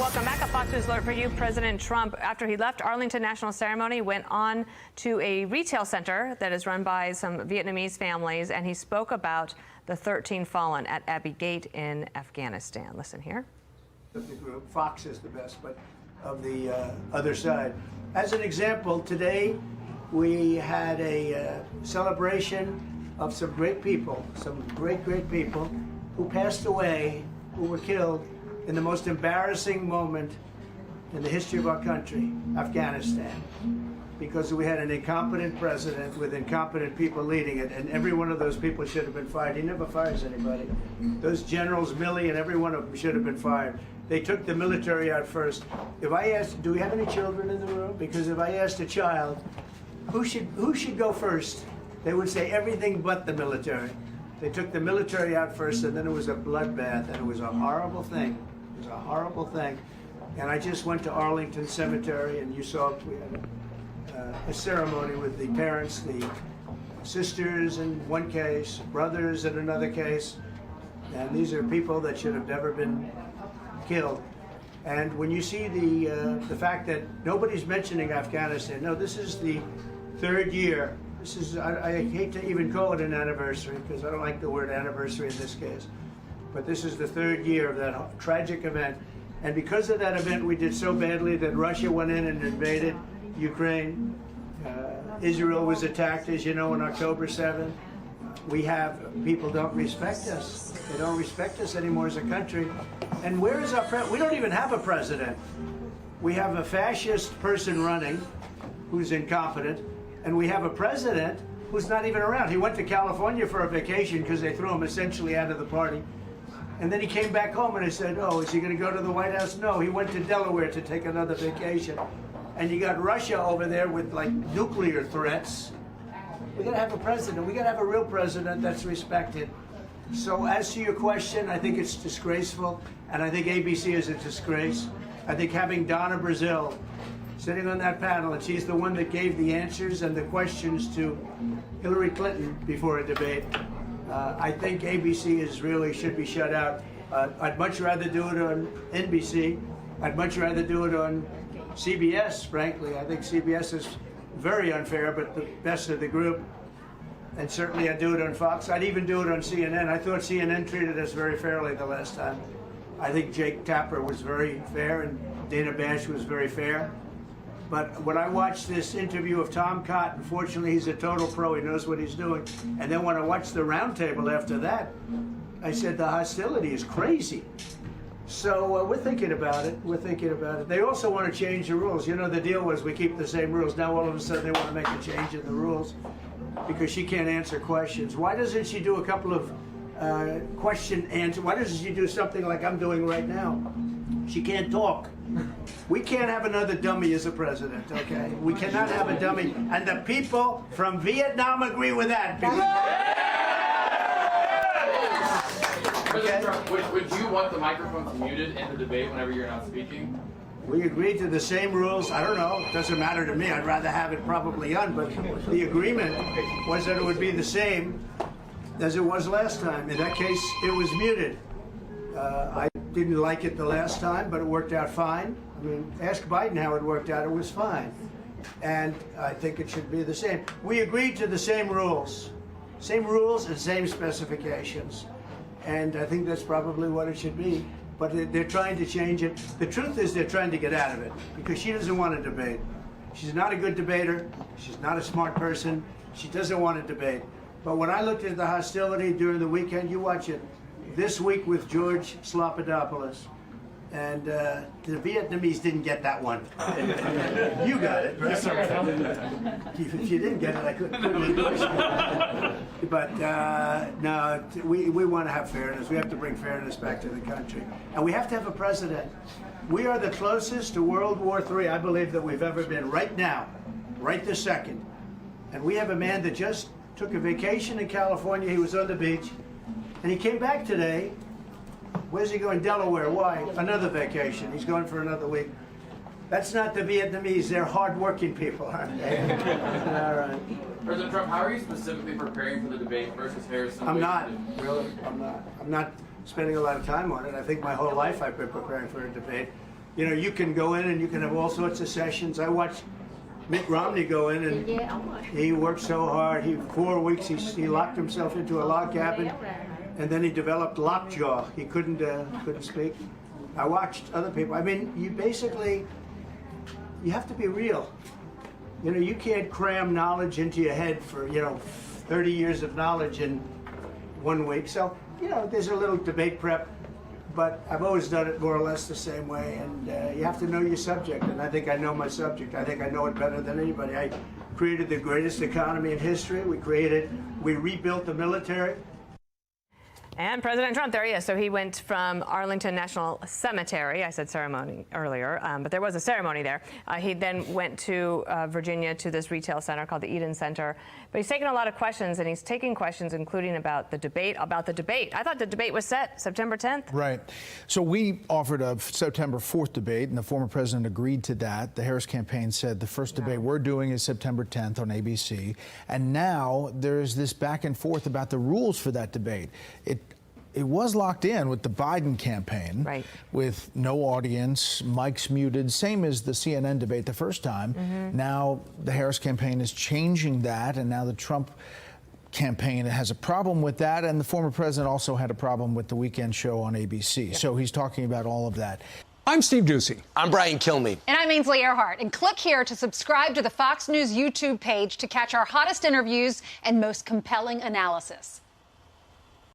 Welcome back. A Fox News alert for you. President Trump, after he left Arlington National Ceremony, went on to a retail center that is run by some Vietnamese families, and he spoke about the 13 fallen at Abbey Gate in Afghanistan. Listen here. The group, Fox is the best, but of the other side. As an example, today we had a celebration of some great people, some great people who passed away, who were killed in the most embarrassing moment in the history of our country, Afghanistan, because we had an incompetent president with incompetent people leading it, and every one of those people should have been fired. He never fires anybody. Those generals, Milley, and every one of them should have been fired. They took the military out first. If I asked, do we have any children in the room? Because if I asked a child, who should go first? They would say everything but the military. They took the military out first, and then it was a bloodbath, and it was a horrible thing. It was a horrible thing. And I just went to Arlington Cemetery, and you saw we had a ceremony with the parents, the sisters in one case, brothers in another case. And these are people that should have never been killed. And when you see the fact that nobody's mentioning Afghanistan, no, this is the third year. This is, I hate to even call it an anniversary, because I don't like the word anniversary in this case. But this is the third year of that tragic event. And because of that event, we did so badly that Russia went in and invaded Ukraine. Israel was attacked, as you know, on October 7th. We have, people don't respect us. They don't respect us anymore as a country. And where is our president? We don't even have a president. We have a fascist person running who's incompetent, and we have a president who's not even around. He went to California for a vacation because they threw him essentially out of the party. And then he came back home and I said, oh, is he going to go to the White House? No, he went to Delaware to take another vacation. And you got Russia over there with like nuclear threats. We got to have a president. We got to have a real president that's respected. So as to your question, I think it's disgraceful, and I think ABC is a disgrace. I think having Donna Brazile sitting on that panel, and she's the one that gave the answers and the questions to Hillary Clinton before a debate. I think ABC should be shut out. I'd much rather do it on NBC. I'd much rather do it on CBS, frankly. I think CBS is very unfair, but the best of the group. And certainly I'd do it on Fox. I'd even do it on CNN. I thought CNN treated us very fairly the last time. I think Jake Tapper was very fair, and Dana Bash was very fair. But when I watched this interview of Tom Cotton, fortunately he's a total pro, he knows what he's doing. And then when I watched the roundtable after that, I said the hostility is crazy. So we're thinking about it, we're thinking about it. They also want to change the rules. You know, the deal was we keep the same rules. Now all of a sudden they want to make a change in the rules because she can't answer questions. Why doesn't she do a couple of question answer? Why doesn't she do something like I'm doing right now? She can't talk. We can't have another dummy as a president, okay? We cannot have a dummy. And the people from Vietnam agree with that. President Trump, would you want the microphones muted in the debate whenever you're not speaking? We agreed to the same rules. I don't know. It doesn't matter to me. I'd rather have it probably on. But the agreement was that it would be the same as it was last time. In that case, it was muted. I didn't like it the last time, but it worked out fine. I mean, ask Biden how it worked out. It was fine. And I think it should be the same. We agreed to the same rules. Same rules and same specifications. And I think that's probably what it should be. But they're trying to change it. The truth is they're trying to get out of it because she doesn't want to debate. She's not a good debater. She's not a smart person. She doesn't want to debate. But when I looked at the hostility during the weekend, you watch it this week with George Slopadopoulous. And the Vietnamese didn't get that one. You got it, right? Yes, sir. If you didn't get it, I couldn't endorse it. But no, we want to have fairness. We have to bring fairness back to the country. And we have to have a president. We are the closest to World War III, I believe, that we've ever been right now, right this second. And we have a man that just took a vacation in California. He was on the beach. And he came back today. Where's he going? Delaware. Why? Another vacation. He's going for another week. That's not the Vietnamese. They're hard-working people, aren't they? All right. President Trump, how are you specifically preparing for the debate versus Harrison? I'm not. Really, I'm not. I'm not spending a lot of time on it. I think my whole life I've been preparing for a debate. You know, you can go in and you can have all sorts of sessions. I watched Mitt Romney go in, and he worked so hard. 4 weeks he locked himself into a log cabin, and then he developed lockjaw. He couldn't speak. I watched other people. I mean, you have to be real. You know, you can't cram knowledge into your head for 30 years of knowledge in 1 week. So there's a little debate prep. But I've always done it more or less the same way, and you have to know your subject, and I think I know my subject. I think I know it better than anybody. I created the greatest economy in history. We rebuilt the military. And President Trump, there he is. So he went from Arlington National Cemetery. I said ceremony earlier, but there was a ceremony there. He then went to Virginia to this retail center called the Eden Center. But he's taking a lot of questions, and he's taking questions including about the debate. I thought the debate was set September 10th. Right. So we offered a September 4th debate, and the former president agreed to that. The Harris campaign said the first debate we're doing is September 10th on ABC. And now there's this back and forth about the rules for that debate. It was locked in with the Biden campaign, right, with no audience, mics muted, same as the CNN debate the first time. Now the Harris campaign is changing that, and now the Trump campaign has a problem with that, and the former president also had a problem with the weekend show on ABC. So he's talking about all of that. I'm Steve Doocy. I'm Brian Kilmeade. And I'm Ainsley Earhart. And click here to subscribe to the Fox News YouTube page to catch our hottest interviews and most compelling analysis.